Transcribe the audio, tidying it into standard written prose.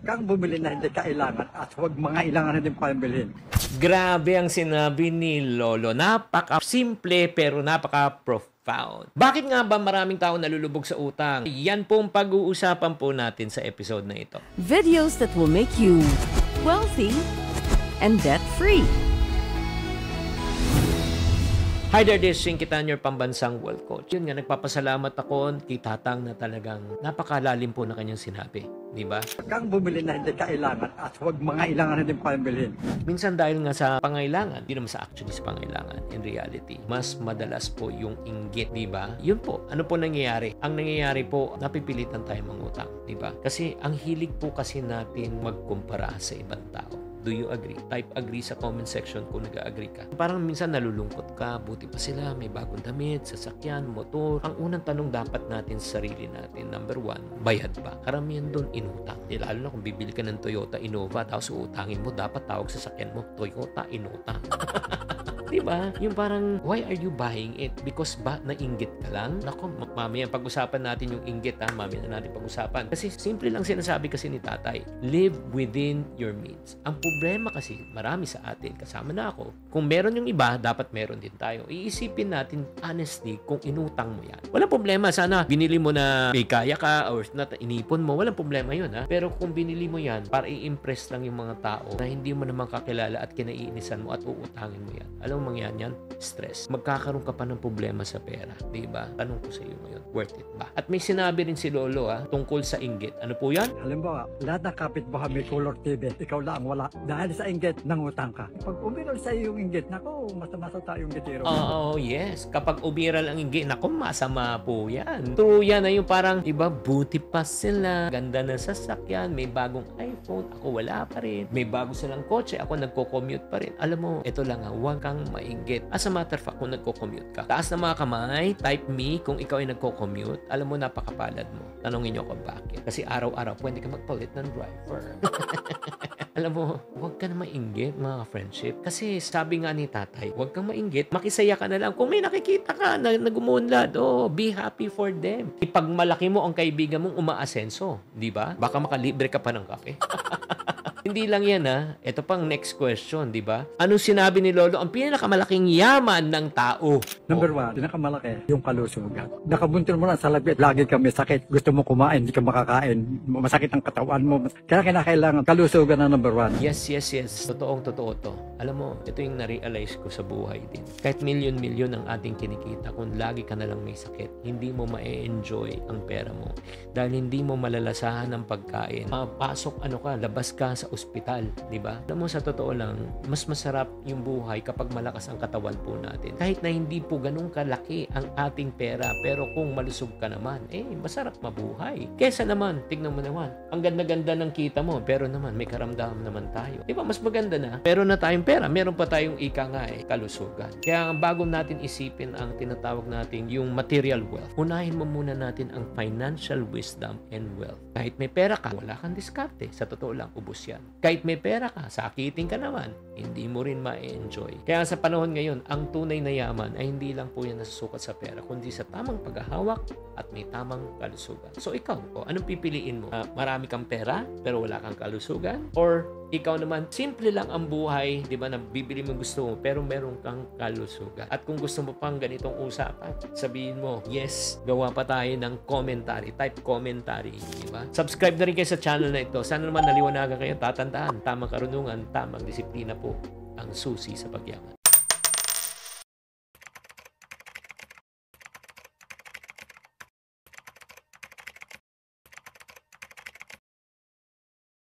Huwag kang bumili na hindi kailangan at huwag mga ilangan na din pambilhin. Grabe ang sinabi ni Lolo. Napaka-simple pero napaka-profound. Bakit nga ba maraming tao nalulubog sa utang? Yan pong pag-uusapan po natin sa episode na ito. Videos that will make you wealthy and debt-free. Hi there, this is Shing Kitan, your pambansang wealth coach. Yun nga, nagpapasalamat ako kay Tatang na talagang napakalalim po na kanyang sinabi. Di ba? Huwag kang bumili na hindi kailangan at huwag mga ilangan na din pambilhin. Minsan dahil nga sa pangailangan, di naman sa actually sa pangailangan, in reality, mas madalas po yung inggit, di ba? Yun po. Ano po nangyayari? Ang nangyayari po, napipilitan tayo mangutang, di ba? Kasi ang hilig po kasi natin magkumpara sa ibang tao. Do you agree? Type agree sa comment section kung nag-agree ka. Parang minsan nalulungkot ka, buti pa sila, may bagong damit, sasakyan, motor. Ang unang tanong dapat natin sa sarili natin, number 1, bayad ba? Karamihan doon inutang. Lalo na kung bibili ka ng Toyota Innova, tapos uutangin mo, dapat tawag sa sasakyan mo, Toyota Innova. Diba? Yung parang, why are you buying it? Because ba nainggit ka lang? Nako, mamaya pag-usapan natin yung inggit, ha? Mamaya na natin pag-usapan. Kasi simple lang sinasabi kasi ni tatay, live within your means. Ang problema kasi, marami sa atin, kasama na ako, kung meron yung iba, dapat meron din tayo. Iisipin natin, honestly, kung inutang mo yan. Walang problema, sana binili mo na may kaya ka, or not, inipon mo, walang problema yun, ha? Pero kung binili mo yan, para i-impress lang yung mga tao na hindi mo naman kakilala at kinaiinisan mo at uutangin mo yan. Alam mo mangyari yan? Stress. Magkakaroon ka pa ng problema sa pera. Diba? Tanong ko sa iyo ngayon, worth it ba? At may sinabi rin si Lolo tungkol sa inggit. Ano po yan? Halimbawa, lahat ng kapitbahay may color TV, ikaw lang wala. Dahil sa inggit, nangutang ka. Pag umiral sa iyo yung inggit, nako, masama tayong gitiro. Oo, yes. Kapag umiral ang inggit, nako, masama po yan. True yan na yung parang, iba, buti pa sila. Ganda ng sasakyan, may bagong iPhone, ako wala pa rin. May bago silang kotse, ako nagko-commute pa rin. Alam mo, ito lang huwag kang mainggit. As a matter of fact, kung nagko-commute ka, taas na mga kamay, type me kung ikaw ay nagko-commute, alam mo, napakapalad mo. Tanongin nyo ako bakit. Kasi araw-araw, pwede ka magpalit ng driver. Alam mo, huwag ka na mainggit, mga friendship. Kasi sabi nga ni tatay, huwag kang mainggit, makisaya ka na lang. Kung may nakikita ka na nag-umunlad, be happy for them. Ipag malaki mo ang kaibigan mong umaasenso, di ba? Baka makalibre ka pa ng kape. Hindi lang yan, Ito pang next question, di ba? Anong sinabi ni Lolo? Ang pinakamalaking yaman ng tao. Number 1, pinakamalaki, yung kalusugan. Nakabuntil mo lang sa labit, lagi ka may sakit. Gusto mo kumain, hindi ka makakain. Masakit ang katawan mo. Kaya kinakailangan kalusugan na number 1. Yes. Totoo to. Alam mo, ito yung na-realize ko sa buhay din. Kahit milyon-milyon ang ating kinikita, kung lagi ka na lang may sakit, hindi mo ma-enjoy ang pera mo. Dahil hindi mo malalasahan ang pagkain. Pasok, labas ka sa ospital, di ba? Alam mo, sa totoo lang, mas masarap yung buhay kapag malakas ang katawan po natin. Kahit na hindi po ganun kalaki ang ating pera, pero kung malusog ka naman, masarap mabuhay. Kesa naman, tignan mo naman, ang ganda-ganda ng kita mo, pero naman, may karamdaman naman tayo. Di ba? Mas maganda na, pero na tayong pera, meron pa tayong ika nga kalusugan. Kaya bago natin isipin ang tinatawag natin yung material wealth, unahin mo muna natin ang financial wisdom and wealth. Kahit may pera ka, wala kang diskarte. Sa totoo lang, ubos yan. Kahit may pera ka, sakitin ka naman, hindi mo rin ma-enjoy. Kaya sa panahon ngayon, ang tunay na yaman ay hindi lang po yan nasusukat sa pera, kundi sa tamang paghahawak at may tamang kalusugan. So ikaw, anong pipiliin mo? Marami kang pera, pero wala kang kalusugan? Or ikaw naman, simple lang ang buhay, di ba, na bibili mo gusto mo, pero meron kang kalusugan. At kung gusto mo pang ganitong usapan, sabihin mo, yes, gawa pa tayo ng commentary, type commentary, di ba? Subscribe na rin kayo sa channel na ito. Sana naman naliwanagan kayo, tatandaan, tamang karunungan, tamang disiplina po ang susi sa pagyaman.